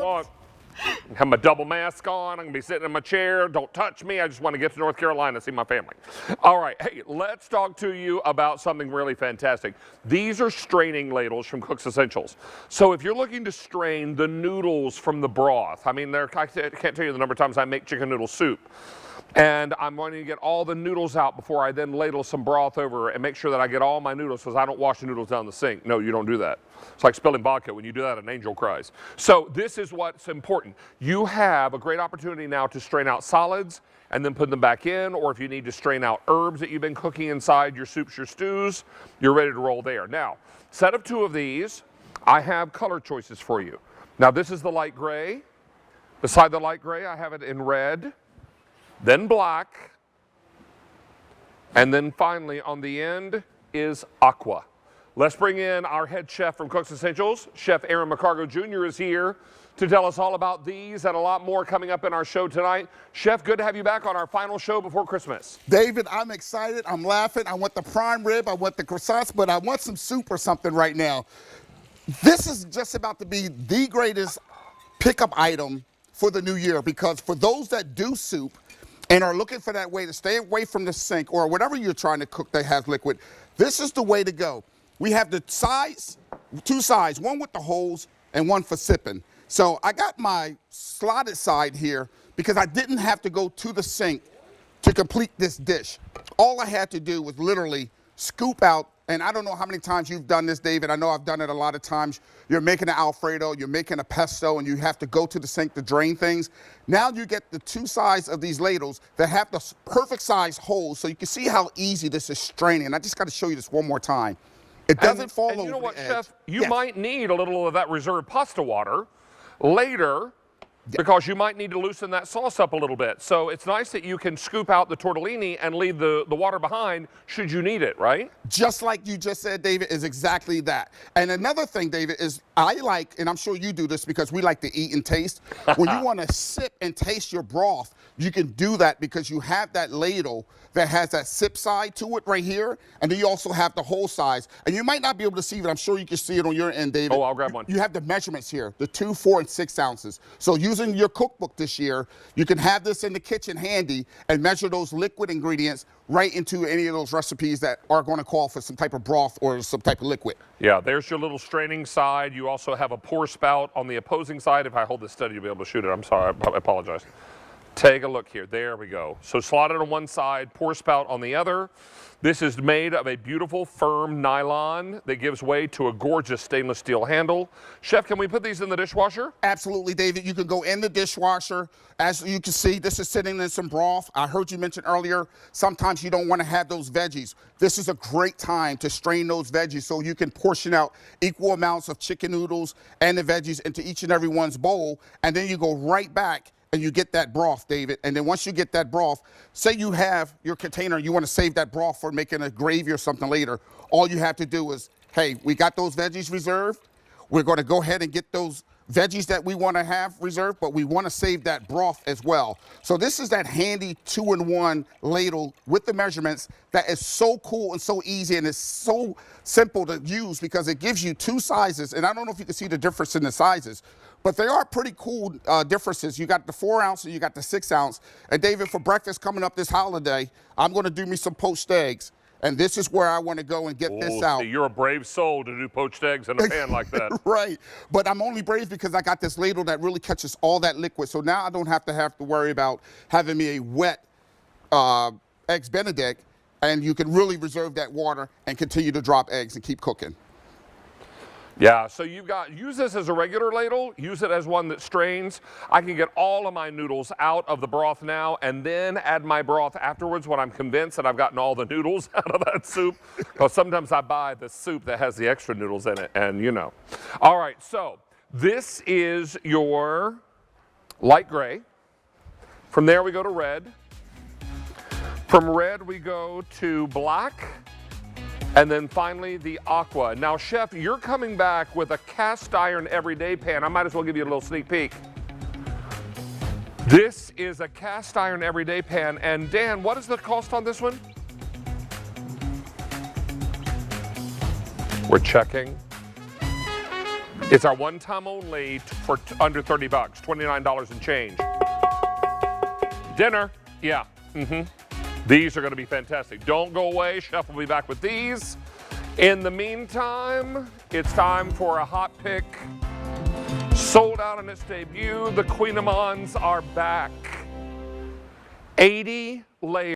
want. Have my double mask on. I'm going to be sitting in my chair. Don't touch me. I just want to get to North Carolina and see my family. All right. Hey, let's talk to you about something really fantastic. These are straining ladles from Cook's Essentials. So if you're looking to strain the noodles from the broth, I mean, I can't tell you the number of times I make chicken noodle soup. And I'm going to get all the noodles out before I then ladle some broth over and make sure that I get all my noodles, because I don't wash the noodles down the sink. No, you don't do that. It's like spilling vodka. When you do that, an angel cries. So this is what's important. You have a great opportunity now to strain out solids and then put them back in, or if you need to strain out herbs that you've been cooking inside your soups, your stews, you're ready to roll there. Now, set of 2 of these, I have color choices for you. Now, this is the light gray. Beside the light gray, I have it in red, then black, and then finally on the end is aqua. Let's bring in our head chef from Cook's Essentials. Chef Aaron McCargo Jr. is here to tell us all about these and a lot more coming up in our show tonight. Chef, good to have you back on our final show before Christmas. David, I'm excited. I'm laughing. I want the prime rib. I want the croissants, but I want some soup or something right now. This is just about to be the greatest pickup item for the new year, because for those that do soup and are looking for that way to stay away from the sink or whatever you're trying to cook that has liquid, this is the way to go. We have the sides, 2 sides, one with the holes and one for sipping. So I got my slotted side here because I didn't have to go to the sink to complete this dish. All I had to do was literally scoop out, and I don't know how many times you've done this, David. I know I've done it a lot of times. You're making an Alfredo, you're making a pesto, and you have to go to the sink to drain things. Now you get the 2 sides of these ladles that have the perfect size holes, so you can see how easy this is straining. And I just got to show you this one more time. It doesn't fall over the edge. And you know what, Chef? You might need a little of that reserved pasta water later, because you might need to loosen that sauce up a little bit. So it's nice that you can scoop out the tortellini and leave the water behind should you need it, right? Just like you just said, David, is exactly that. And another thing, David, is I like, and I'm sure you do this because we like to eat and taste, when you want to sip and taste your broth, you can do that because you have that ladle that has that sip side to it right here, and then you also have the whole size. And you might not be able to see it. I'm sure you can see it on your end, David. Oh, I'll grab one. You have the measurements here, the 2, 4, and 6 ounces. So using your cookbook this year, you can have this in the kitchen handy and measure those liquid ingredients right into any of those recipes that are going to call for some type of broth or some type of liquid. Yeah, there's your little straining side. You also have a pour spout on the opposing side. If I hold this steady, you'll be able to shoot it. I'm sorry, I apologize. Take a look here. There we go. So slotted on one side, pour spout on the other. This is made of a beautiful, firm nylon that gives way to a gorgeous stainless steel handle. Chef, can we put these in the dishwasher? Absolutely, David. You can go in the dishwasher. As you can see, this is sitting in some broth. I heard you mention earlier, sometimes you don't want to have those veggies. This is a great time to strain those veggies so you can portion out equal amounts of chicken noodles and the veggies into each and every one's bowl, and then you go right back and you get that broth, David. And then once you get that broth, say you have your container, you want to save that broth for making a gravy or something later. All you have to do is, hey, we got those veggies reserved. We're going to go ahead and get those veggies that we want to have reserved, but we want to save that broth as well. So this is that handy 2-in-1 ladle with the measurements that is so cool and so easy, and it's so simple to use because it gives you 2 sizes. And I don't know if you can see the difference in the sizes, but they are pretty cool differences. You got the 4 ounce and you got the 6 ounce. And David, for breakfast coming up this holiday, I'm going to do me some poached eggs. And this is where I want to go and get this out. See, you're a brave soul to do poached eggs in a pan like that. Right. But I'm only brave because I got this ladle that really catches all that liquid. So now I don't have to worry about having me a wet Eggs Benedict. And you can really reserve that water and continue to drop eggs and keep cooking. Yeah, so use this as a regular ladle, use it as one that strains. I can get all of my noodles out of the broth now and then add my broth afterwards when I'm convinced that I've gotten all the noodles out of that soup. Because sometimes I buy the soup that has the extra noodles in it, and you know. All right, so this is your light gray. From there we go to red. From red we go to black. And then finally, the aqua. Now, Chef, you're coming back with a cast iron everyday pan. I might as well give you a little sneak peek. This is a cast iron everyday pan. And Dan, what is the cost on this one? We're checking. It's our one time only for under 30 bucks, $29 and change. Dinner, yeah. These are going to be fantastic. Don't go away. Chef will be back with these. In the meantime, it's time for a hot pick. Sold out on its debut. The Queen of Mons are back. 80 layers.